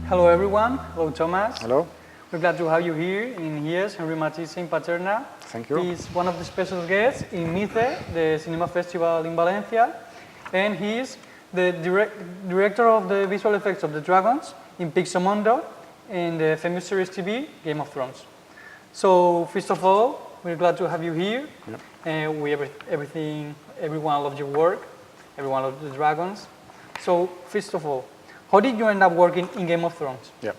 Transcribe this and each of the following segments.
Hello everyone. Hello Thomas. Hello. We're glad to have you here in Henri Matisse de Paterna. Thank you. He's one of the special guests in Micetv, the cinema festival in Valencia, and he's the director of the visual effects of the dragons in Pixomondo and the famous series TV Game of Thrones. So first of all, we're glad to have you here. Yep. And everyone loves your work, everyone loves the dragons. So first of all, how did you end up working in Game of Thrones? Yeah.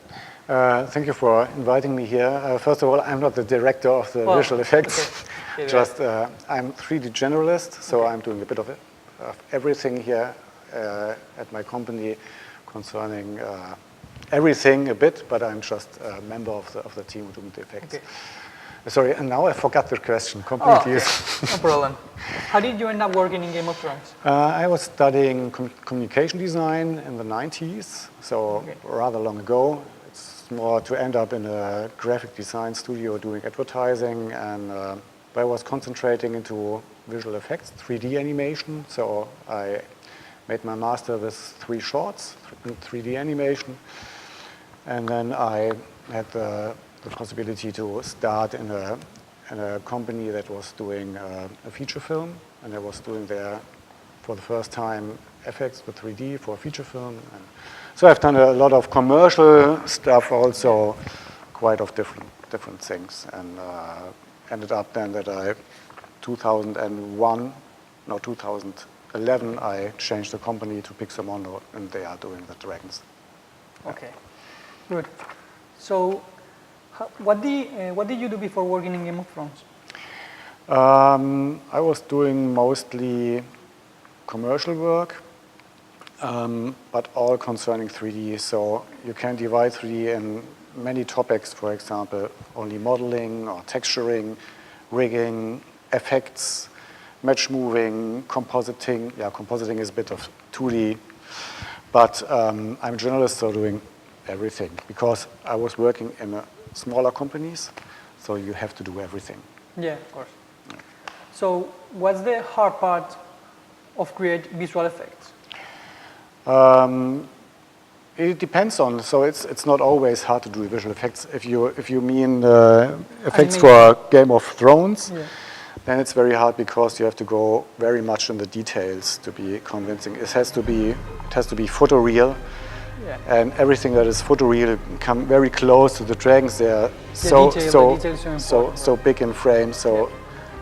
Thank you for inviting me here. First of all, I'm not the director of the visual effects. Okay. Just I'm 3D generalist, so I'm doing a bit of everything here at my company concerning everything a bit, but I'm just a member of the team doing the effects. Okay. Sorry, and now I forgot the question completely. No problem. How did you end up working in Game of Thrones? I was studying communication design in the 90s, so rather long ago. It's more to end up in a graphic design studio doing advertising, and I was concentrating into visual effects, 3D animation. So I made my master with 3 shorts in 3D animation, and then I had the possibility to start in a company that was doing a feature film, and I was doing there for the first time FX with 3D for a feature film. And so I've done a lot of commercial stuff also, quite of different things, and ended up then that 2011 I changed the company to Pixomondo, and they are doing the dragons. Okay, good. So what did you do before working in Game of Thrones? I was doing mostly commercial work, but all concerning 3D. So you can divide 3D in many topics, for example, only modeling or texturing, rigging, effects, match moving, compositing. Yeah, compositing is a bit of 2D, but I'm a journalist, so doing everything, because I was working in smaller companies, so you have to do everything. Yeah, of course. Yeah. So what's the hard part of create visual effects? It depends on, so it's not always hard to do visual effects. If you mean effects for Game of Thrones, then it's very hard because you have to go very much in the details to be convincing. It has to be photoreal. Yeah. And everything that is photoreal come very close to the dragons. They are so big in frame, so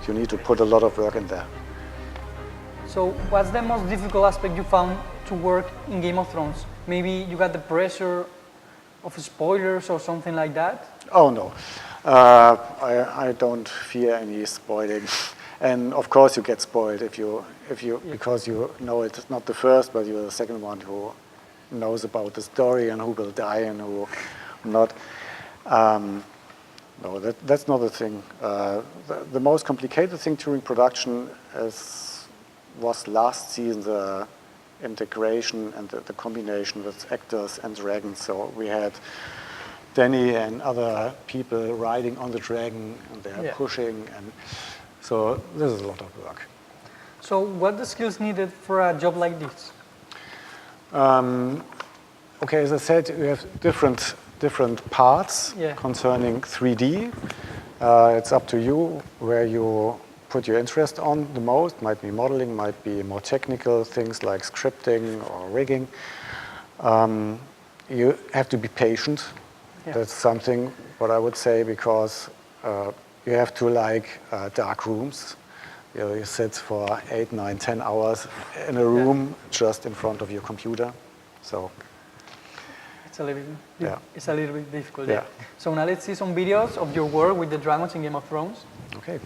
you need to put a lot of work in there. So what's the most difficult aspect you found to work in Game of Thrones? Maybe you got the pressure of spoilers or something like that? Oh no, I don't fear any spoiling. And of course you get spoiled because you know it's not the first, but you're the second one who knows about the story and who will die and who not. No, that's not the thing. The most complicated thing during production was last season the integration and the combination with actors and dragons. So we had Danny and other people riding on the dragon, and they are pushing, and so this is a lot of work. So what are the skills needed for a job like this? Okay, as I said, we have different parts concerning 3D. It's up to you where you put your interest on the most. Might be modeling, might be more technical things like scripting or rigging. You have to be patient. That's something what I would say, because you have to like dark rooms. You sit for 8, 9, 10 hours in a room just in front of your computer. So it's a little bit difficult. Yeah. So now let's see some videos of your work with the dragons in Game of Thrones. Okay.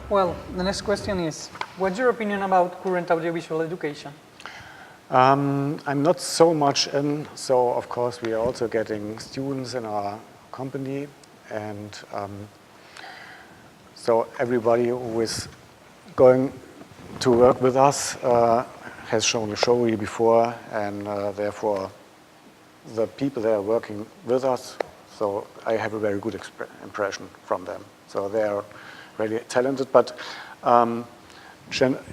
Well, the next question is, what's your opinion about current audiovisual education? I'm not so much in, so of course we are also getting students in our company, and so everybody who is going to work with us has shown the show reel before, and therefore the people that are working with us, so I have a very good impression from them. So they are really talented, but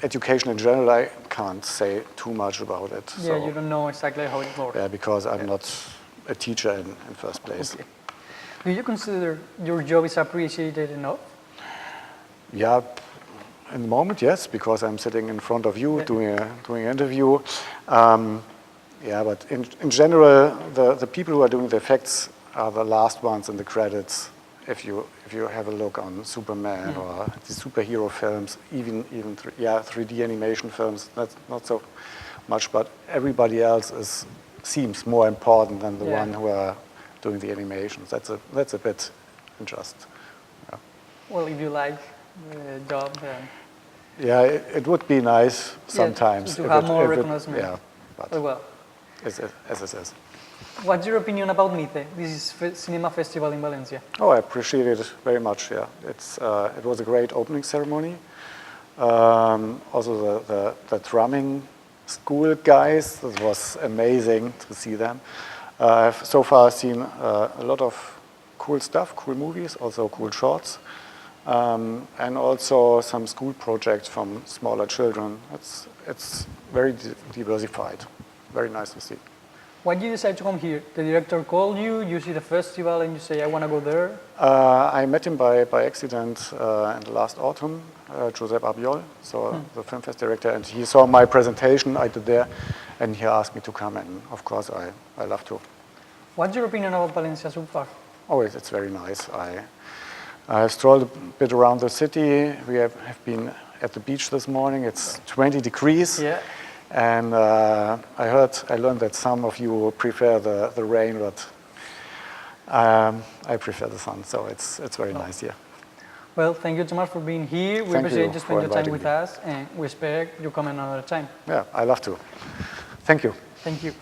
education in general, I can't say too much about it. Yeah, so, you don't know exactly how it works. Yeah, because I'm not a teacher in first place. Okay. Do you consider your job is appreciated enough? Yeah, in the moment, yes, because I'm sitting in front of you doing an interview. Yeah, but in general, the people who are doing the effects are the last ones in the credits. If you have a look on Superman or the superhero films, even 3D animation films, that's not so much, but everybody else seems more important than the one who are doing the animations. That's a bit unjust. Yeah. Well, if you like the job, then yeah, it would be nice sometimes to have more recognition. Yeah, but well, as it is. What's your opinion about Micetv? This is cinema festival in Valencia. Oh, I appreciate it very much. Yeah, it was a great opening ceremony. Also, the drumming school guys, it was amazing to see them. I've so far seen a lot of cool stuff, cool movies, also cool shorts, and also some school projects from smaller children. It's very diversified. Very nice to see. Why did you decide to come here? The director called you, you see the festival, and you say, I want to go there? I met him by accident in the last autumn, Josep Abiol, so the film fest director, and he saw my presentation I did there, and he asked me to come, and of course I love to. What's your opinion about Valencia so far? Oh, it's very nice. I strolled a bit around the city. We have been at the beach this morning. It's 20 degrees. Yeah. And I learned that some of you prefer the rain, but I prefer the sun, so it's very nice here. Well, thank you so much for being here. We appreciate you spending your time with us, and we expect you come another time. Yeah, I love to. Thank you. Thank you.